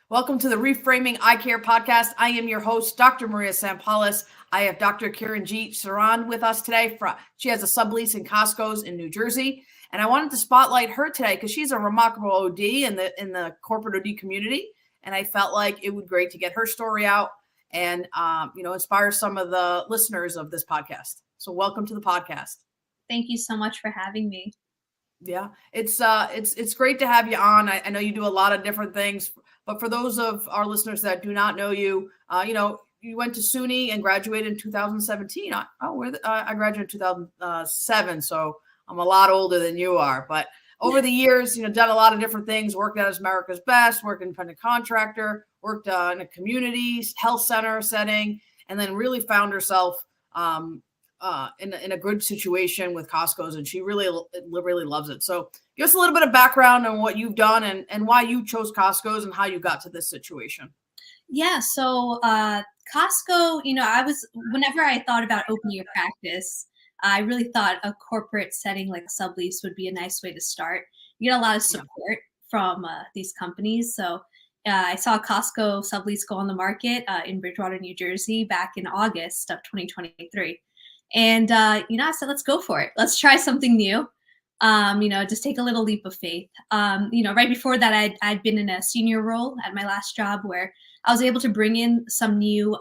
Welcome to the Reframing Eye Care podcast. I am your host, Dr. Maria Sampoulos. I have Dr. Kiranjeet Sran with us today. She has a sublease in Costco's in New Jersey, and I wanted to spotlight her today because she's a remarkable OD in the corporate OD community, and I felt like it would be great to get her story out and inspire some of the listeners of this podcast. So, welcome to the podcast. Thank you so much for having me. Yeah, it's great to have you on. I know you do a lot of different things. But for those of our listeners that do not know you, you went to SUNY and graduated in 2017. I graduated in 2007, so I'm a lot older than you are. But over the years, done a lot of different things, worked at America's Best, worked independent contractor, worked in a community health center setting, and then really found herself in a good situation with Costco's, and she really loves it. So give us a little bit of background on what you've done and why you chose Costco's and how you got to this situation. Yeah, so Costco, whenever I thought about opening a practice, I really thought a corporate setting like a sublease would be a nice way to start. You get a lot of support from these companies. So I saw Costco sublease go on the market in Bridgewater, New Jersey back in August of 2023. And, I said, let's go for it. Let's try something new. Just take a little leap of faith. Right before that, I'd been in a senior role at my last job where I was able to bring in some new,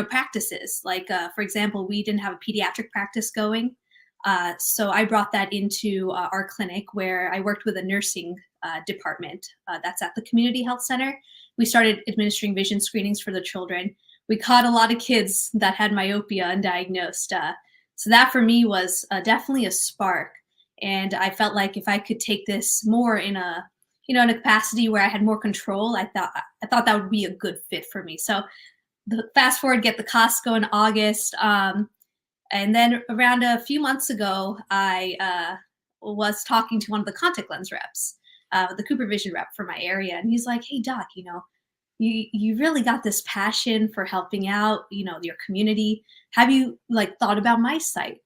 practices. Like, for example, we didn't have a pediatric practice going. So I brought that into our clinic where I worked with a nursing department that's at the community health center. We started administering vision screenings for the children. We caught a lot of kids that had myopia undiagnosed. So that for me was definitely a spark. And I felt like if I could take this more in a capacity where I had more control, I thought that would be a good fit for me. So fast forward, get the Costco in August. And then around a few months ago, I was talking to one of the contact lens reps, the Cooper Vision rep for my area. And he's like, hey, doc, you really got this passion for helping out, your community. Have you thought about my site?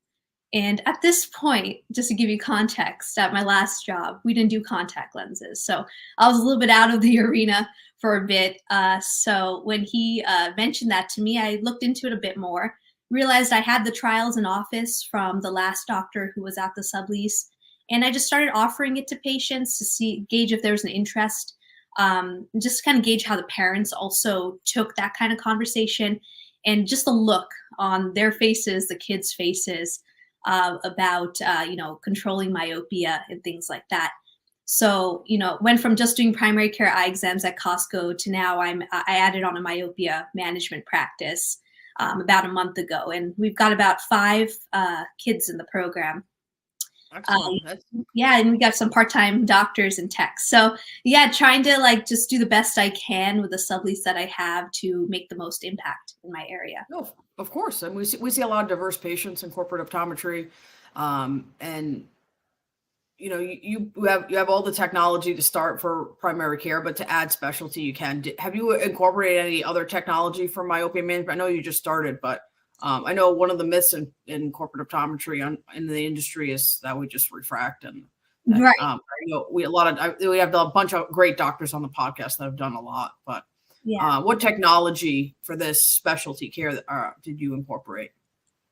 And at this point, just to give you context, at my last job, we didn't do contact lenses. So I was a little bit out of the arena for a bit. So when he mentioned that to me, I looked into it a bit more, realized I had the trials in office from the last doctor who was at the sublease. And I just started offering it to patients to gauge if there was an interest. Just kind of gauge how the parents also took that kind of conversation and just the look on their faces, the kids' faces about, controlling myopia and things like that. So, went from just doing primary care eye exams at Costco to now I added on a myopia management practice about a month ago. And we've got about 5 kids in the program. And we got some part-time doctors and techs. So trying to just do the best I can with the sublease that I have to make the most impact in my area. No, of course. And we see a lot of diverse patients in corporate optometry. And you have all the technology to start for primary care, but to add specialty, you can. Have you incorporated any other technology for myopia management? I know you just started, but I know one of the myths in corporate optometry in the industry is that we just refract, and right. We have a bunch of great doctors on the podcast that have done a lot. But what technology for this specialty care did you incorporate?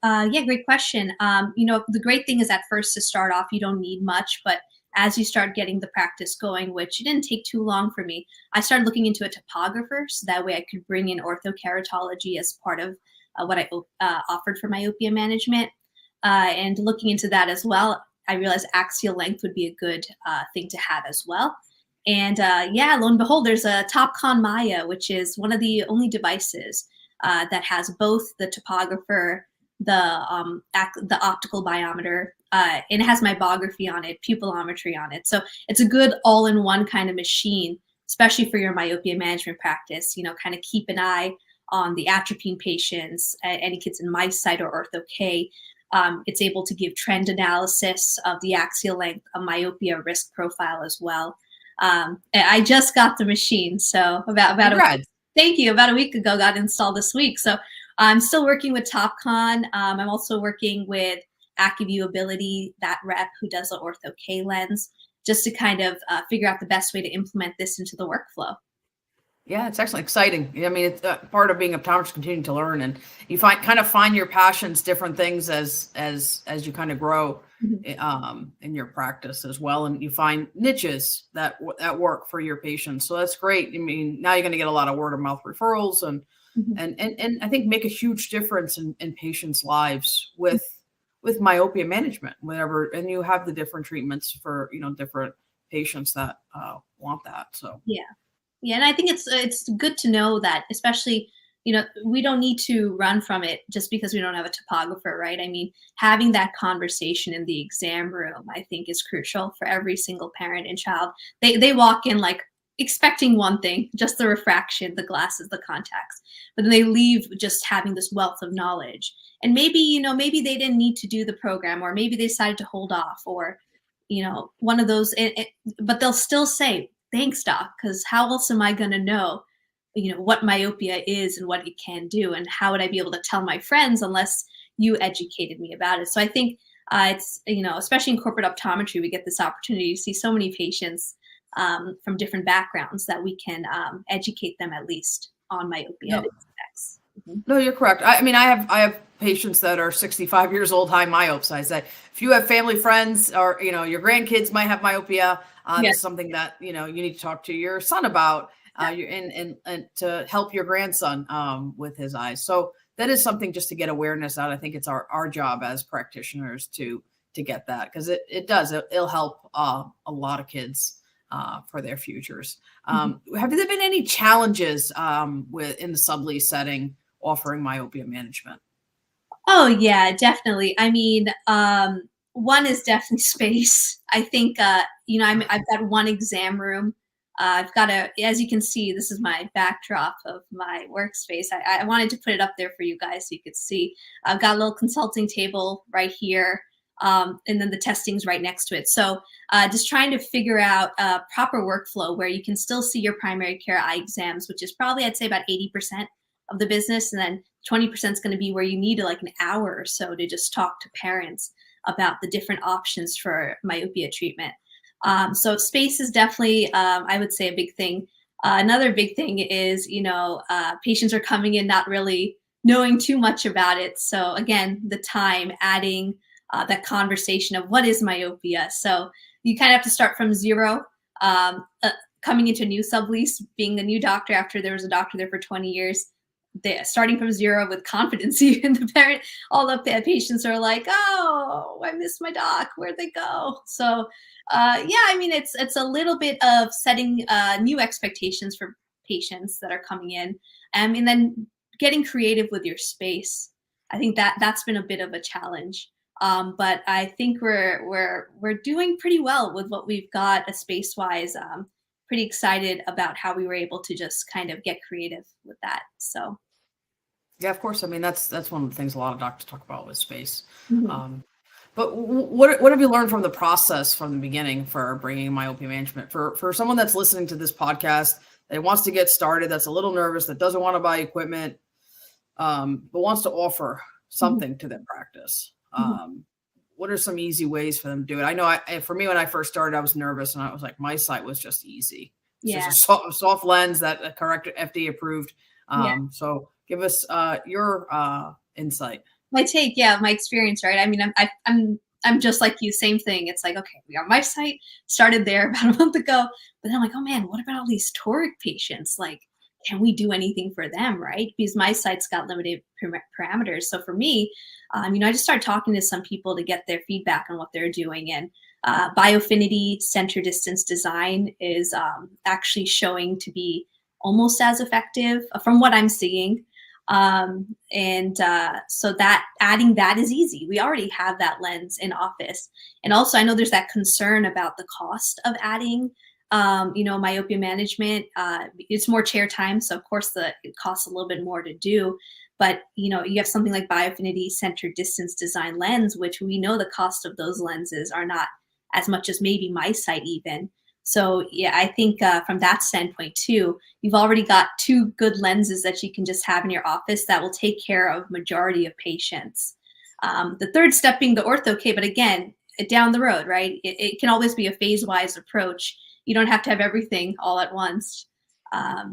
Great question. The great thing is at first to start off, you don't need much, but as you start getting the practice going, which it didn't take too long for me, I started looking into a topographer so that way I could bring in orthokeratology as part of what I offered for myopia management. And looking into that as well, I realized axial length would be a good thing to have as well. And lo and behold, there's a TopCon Maya, which is one of the only devices that has both the topographer, the optical biometer, and it has mybography on it, pupillometry on it. So it's a good all-in-one kind of machine, especially for your myopia management practice. Kind of keep an eye on the atropine patients, any kids in my site or Ortho-K. It's able to give trend analysis of the axial length, a myopia risk profile as well. I just got the machine, so about a week ago, got installed this week. So I'm still working with TopCon. I'm also working with AccuView Ability, that rep who does the Ortho-K lens, just to kind of figure out the best way to implement this into the workflow. Yeah, it's actually exciting. I mean, it's part of being a optometrist, continuing to learn, and you find your passions, different things as you kind of grow Mhm. in your practice as well, and you find niches that work for your patients. So that's great. I mean, now you're going to get a lot of word of mouth referrals, and Mhm. and I think make a huge difference in patients' lives with myopia management, whatever. And you have the different treatments for different patients that want that. So. Yeah. Yeah, and I think it's good to know that, especially, we don't need to run from it just because we don't have a topographer, right? I mean, having that conversation in the exam room, I think, is crucial for every single parent and child. They walk in like expecting one thing, just the refraction, the glasses, the contacts, but then they leave just having this wealth of knowledge. And maybe, maybe they didn't need to do the program, or maybe they decided to hold off, or one of those. But they'll still say, thanks, doc, because how else am I going to know, what myopia is and what it can do, and how would I be able to tell my friends unless you educated me about it? So I think it's, especially in corporate optometry, we get this opportunity to see so many patients from different backgrounds that we can educate them at least on myopia and No, its effects. Mhm. no, you're correct. I mean, I have patients that are 65 years old, high myopes. I say, if you have family friends or your grandkids might have myopia, Yeah. this is something that you need to talk to your son about, and to help your grandson with his eyes. So that is something just to get awareness out. I think it's our job as practitioners to get that, because it'll help a lot of kids for their futures. Mhm. Have there been any challenges in the sublease setting offering myopia management? Oh yeah, definitely. I mean, one is definitely space. I think I've got one exam room. I've got as you can see, this is my backdrop of my workspace. I wanted to put it up there for you guys so you could see. I've got a little consulting table right here, and then the testing's right next to it. So just trying to figure out a proper workflow where you can still see your primary care eye exams, which is probably, I'd say, about 80% of the business, and then 20% is going to be where you need like an hour or so to just talk to parents about the different options for myopia treatment. So space is definitely, I would say, a big thing. Another big thing is, patients are coming in not really knowing too much about it. So again, the time, adding that conversation of what is myopia. So you kind of have to start from zero. Coming into a new sublease, being a new doctor after there was a doctor there for 20 years, starting from zero with confidence. Even the parent, all the patients are like, "Oh, I miss my doc. Where'd they go?" So, yeah, I mean, it's a little bit of setting new expectations for patients that are coming in, and then getting creative with your space. I think that's been a bit of a challenge. But I think we're doing pretty well with what we've got space wise. Pretty excited about how we were able to just kind of get creative with that. So. Yeah, of course. I mean, that's one of the things a lot of doctors talk about with space. Mhm. Um, but what have you learned from the process from the beginning for bringing myopia management for someone that's listening to this podcast that wants to get started, that's a little nervous, that doesn't want to buy equipment, but wants to offer Mhm. something to their practice? Mhm. What are some easy ways for them to do it? I know for me, when I first started, I was nervous, and I was like, my site was just easy. It's just Yeah. a soft lens that correct FDA approved. Yeah. So give us your insight. My take, yeah, my experience, right? I mean, I'm just like you, same thing. It's like, okay, we got my site, started there about a month ago, but then I'm like, oh man, what about all these toric patients? Like, can we do anything for them, right? Because my site's got limited parameters. So for me, I just started talking to some people to get their feedback on what they're doing. And bioaffinity center distance design is actually showing to be almost as effective from what I'm seeing. And so that adding that is easy. We already have that lens in office. And also I know there's that concern about the cost of adding, myopia management. It's more chair time. So of course it costs a little bit more to do, but you have something like bioaffinity center distance design lens, which we know the cost of those lenses are not as much as maybe my site even. So yeah, I think from that standpoint too, you've already got two good lenses that you can just have in your office that will take care of majority of patients. The third step being the ortho K, but again, down the road, right? It can always be a phase-wise approach. You don't have to have everything all at once.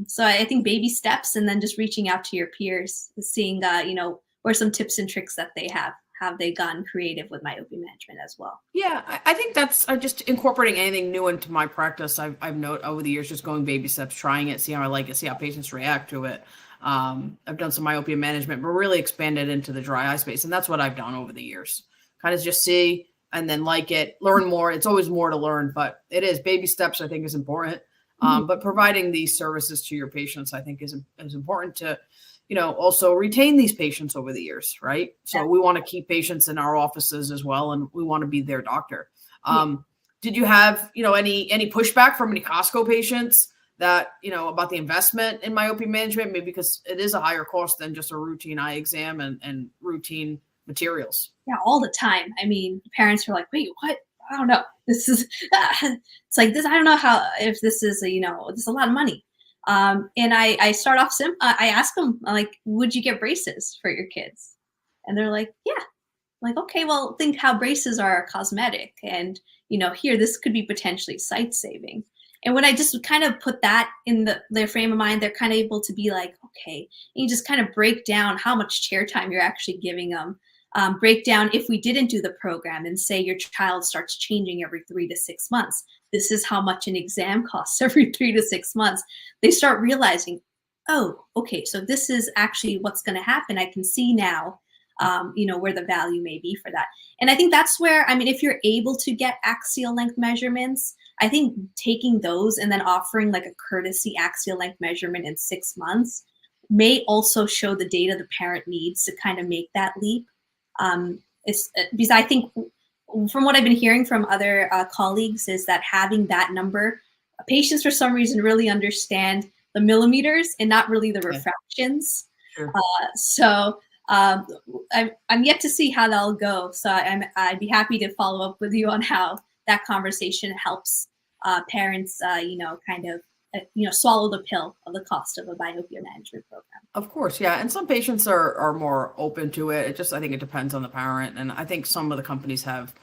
So I think baby steps, and then just reaching out to your peers, seeing, what are some tips and tricks that they have. Have they gotten creative with myopia management as well? Yeah, I think that's just incorporating anything new into my practice. I've noted over the years, just going baby steps, trying it, see how I like it, see how patients react to it. I've done some myopia management, but really expanded into the dry eye space. And that's what I've done over the years. Kind of just see and then like it, learn more. It's always more to learn, but it is baby steps, I think, is important. But providing these services to your patients, I think, is important to, also retain these patients over the years, right? So we want to keep patients in our offices as well, and we want to be their doctor. Did you have, any pushback from any Costco patients that, about the investment in myopia management, maybe because it is a higher cost than just a routine eye exam and routine materials? Yeah, all the time. I mean, parents are like, wait, what? I don't know. This is, it's like this. I don't know if this is, this is a lot of money. And I start off I ask them, like, would you get braces for your kids? And they're like, yeah. I'm like, okay, well, think how braces are cosmetic. And, here, this could be potentially sight saving. And when I just kind of put that in their frame of mind, they're kind of able to be like, okay, and you just kind of break down how much chair time you're actually giving them. Break down if we didn't do the program and say your child starts changing every 3 to 6 months. This is how much an exam costs every 3 to 6 months. They start realizing, oh, okay, so this is actually what's going to happen. I can see now, where the value may be for that. And I think that's where, if you're able to get axial length measurements, I think taking those and then offering like a courtesy axial length measurement in 6 months may also show the data the parent needs to kind of make that leap. Because I think from what I've been hearing from other colleagues is that having that number, patients for some reason really understand the millimeters and not really the refractions. Sure. I'm yet to see how that'll go. So I'd be happy to follow up with you on how that conversation helps parents, swallow the pill of the cost of a myopia management program. Of course, yeah. And some patients are more open to it. I think it depends on the parent. And I think some of the companies have,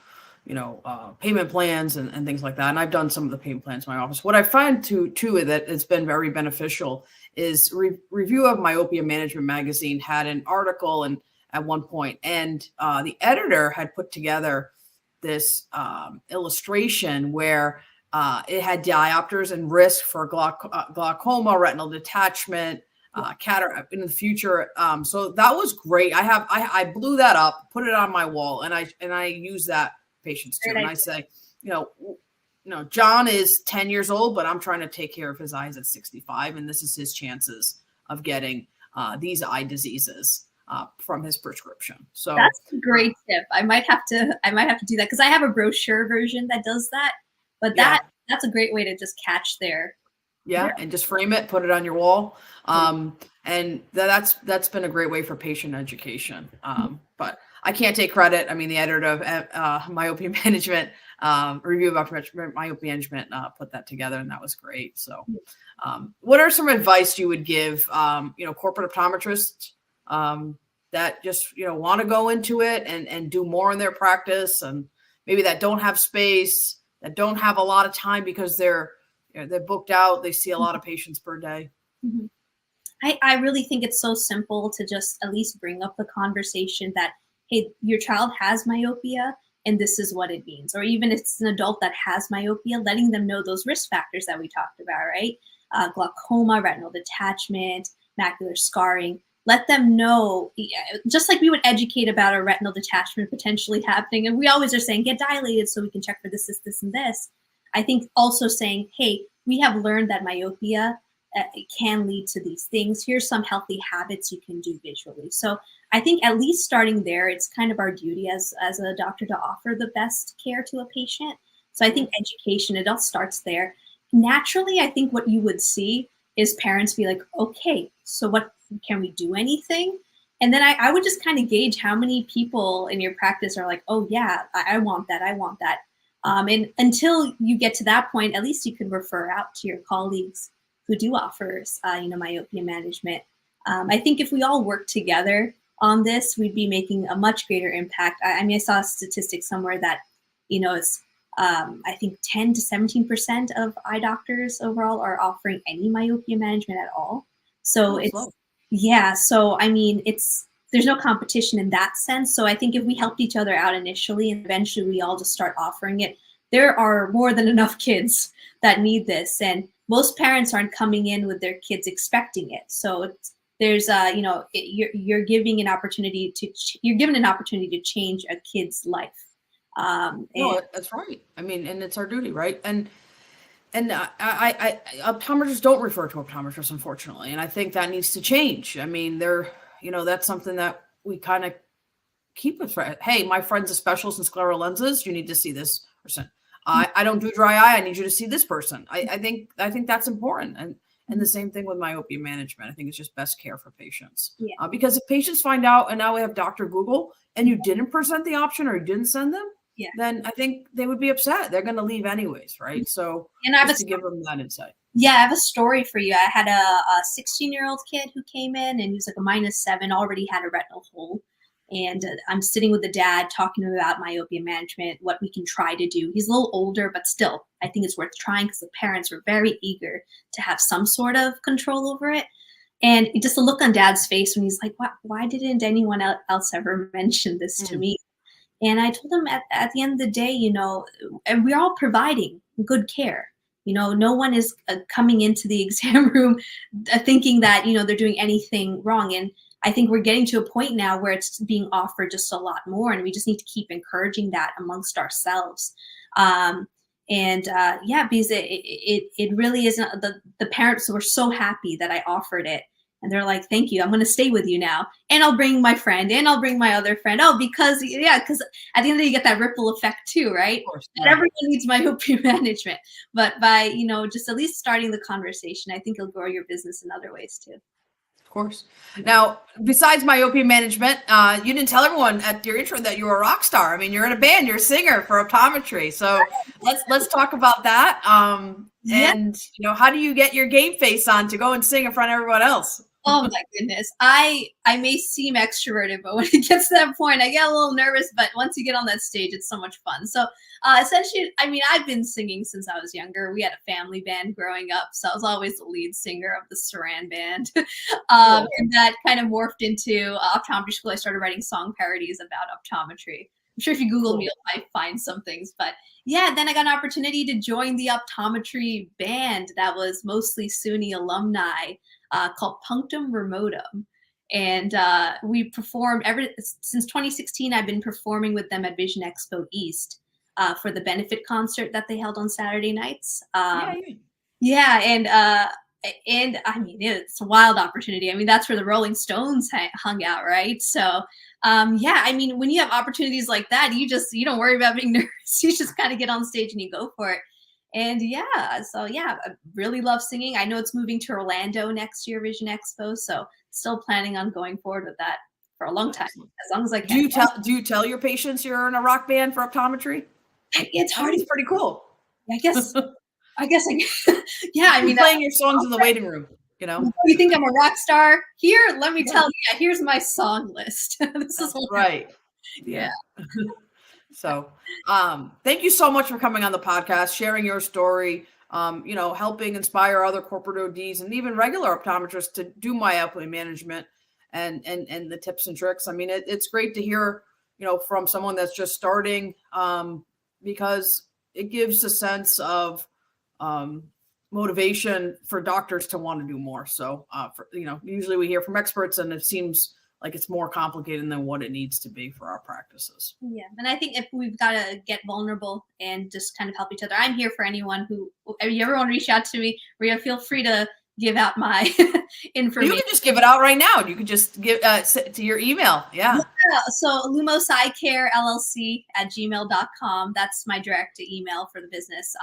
payment plans and things like that. And I've done some of the payment plans in my office. What I find too that it's been very beneficial is Review of Myopia Management magazine had an article at one point, and the editor had put together this illustration where it had diopters and risk for glaucoma, retinal detachment, cataract in the future. So that was great. I blew that up, put it on my wall, and I use that patients too. And I say, John is 10 years old, but I'm trying to take care of his eyes at 65, and this is his chances of getting these eye diseases from his prescription. So that's a great tip. I might have to do that because I have a brochure version that does that. But that's a great way to just catch their and just frame it, put it on your wall. And that's been a great way for patient education. But I can't take credit. The editor of myopia management, Review of Myopia Management, put that together, and that was great. So what are some advice you would give, corporate optometrists that just, want to go into it and do more in their practice, and maybe that don't have space, that don't have a lot of time because they're booked out. They see a lot of patients per day. Mm-hmm. I really think it's so simple to just at least bring up the conversation that, hey, your child has myopia and this is what it means. Or even if it's an adult that has myopia, letting them know those risk factors that we talked about, right? Glaucoma, retinal detachment, macular scarring. Let them know, just like we would educate about a retinal detachment potentially happening. And we always are saying, get dilated so we can check for this, and this. I think also saying, hey, we have learned that myopia it can lead to these things. Here's some healthy habits you can do visually. So I think at least starting there, it's kind of our duty as a doctor to offer the best care to a patient. So I think education, it all starts there. Naturally, I think what you would see is parents be like, okay, so what, can we do anything? And then I would just kind of gauge how many people in your practice are like, oh yeah, I want that. And until you get to that point, at least you can refer out to your colleagues who do offer, myopia management. I think if we all work together on this, we'd be making a much greater impact. I saw a statistic somewhere that, it's I think 10 to 17% of eye doctors overall are offering any myopia management at all. So so I mean, there's no competition in that sense. So I think if we helped each other out initially and eventually we all just start offering it, there are more than enough kids that need this. And most parents aren't coming in with their kids expecting it. So there's you're giving an opportunity you're given an opportunity to change a kid's life. No, that's right. I mean, and it's our duty, right? And optometrists don't refer to optometrists, unfortunately, and I think that needs to change. I mean, that's something that we kind of keep with. Hey, my friend's a specialist in scleral lenses. You need to see this person. I don't do dry eye. I need you to see this person. I think that's important. And the same thing with myopia management. I think it's just best care for patients. Yeah. Because if patients find out, and now we have Dr. Google, and you didn't present the option or you didn't send them, then I think they would be upset. They're going to leave anyways, right? So just to give them that insight. Yeah, I have a story for you. I had a 16-year-old kid who came in, and he was like a -7, already had a retinal hole. And I'm sitting with the dad talking to him about myopia management, what we can try to do. He's a little older, but still, I think it's worth trying because the parents were very eager to have some sort of control over it. And just the look on dad's face when he's like, why didn't anyone else ever mention this to me? And I told him at the end of the day, and we're all providing good care. No one is coming into the exam room thinking that, they're doing anything wrong. And I think we're getting to a point now where it's being offered just a lot more, and we just need to keep encouraging that amongst ourselves. Because it really isn't. The parents were so happy that I offered it, and they're like, "Thank you. I'm going to stay with you now, and I'll bring my friend, and I'll bring my other friend." Oh, because at the end of the day, you get that ripple effect too, right? Of course, Not everyone needs myopia management, but by just at least starting the conversation, I think it'll grow your business in other ways too. Of course. Now, besides myopia management, you didn't tell everyone at your intro that you were a rock star. I mean, you're in a band, you're a singer for Optometry. So let's talk about that. And how do you get your game face on to go and sing in front of everyone else? Oh my goodness. I may seem extroverted, but when it gets to that point, I get a little nervous, but once you get on that stage, it's so much fun. So essentially, I mean, I've been singing since I was younger. We had a family band growing up, so I was always the lead singer of the Sran band. And that kind of morphed into optometry school. I started writing song parodies about optometry. I'm sure if you Google me, you might find some things, but yeah, then I got an opportunity to join the optometry band that was mostly SUNY alumni, called Punktum Remotum. And we performed since 2016. I've been performing with them at Vision Expo East for the benefit concert that they held on Saturday nights. And I mean, it's a wild opportunity. I mean, that's where the Rolling Stones hung out, right? So I mean, when you have opportunities like that, you don't worry about being nervous. You just kind of get on stage and you go for it. And I really love singing. I know it's moving to Orlando next year, Vision Expo. So still planning on going forward with that for a long time, as long as I can. Do you tell your patients you're in a rock band for optometry? It's hard. It's pretty cool. I guess. Yeah. I mean, playing your songs in the waiting room. You think I'm a rock star? Here, let me tell you. Here's my song list. This is right. Yeah. So, thank you so much for coming on the podcast, sharing your story, helping inspire other corporate ODs and even regular optometrists to do myopia management and the tips and tricks. I mean, it's great to hear, from someone that's just starting, because it gives a sense of motivation for doctors to want to do more. So, usually we hear from experts and it seems like it's more complicated than what it needs to be for our practices. Yeah. And I think if we've got to get vulnerable and just kind of help each other, I'm here for anyone everyone reach out to me. Rhea, feel free to give out my information. You can just give it out right now. You can just give to your email. Yeah. So Lumos Eye Care LLC @gmail.com. That's my direct email for the business.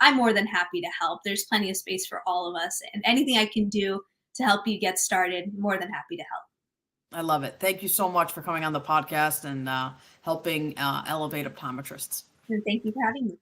I'm more than happy to help. There's plenty of space for all of us, and anything I can do to help you get started, more than happy to help. I love it. Thank you so much for coming on the podcast and helping elevate optometrists. And thank you for having me.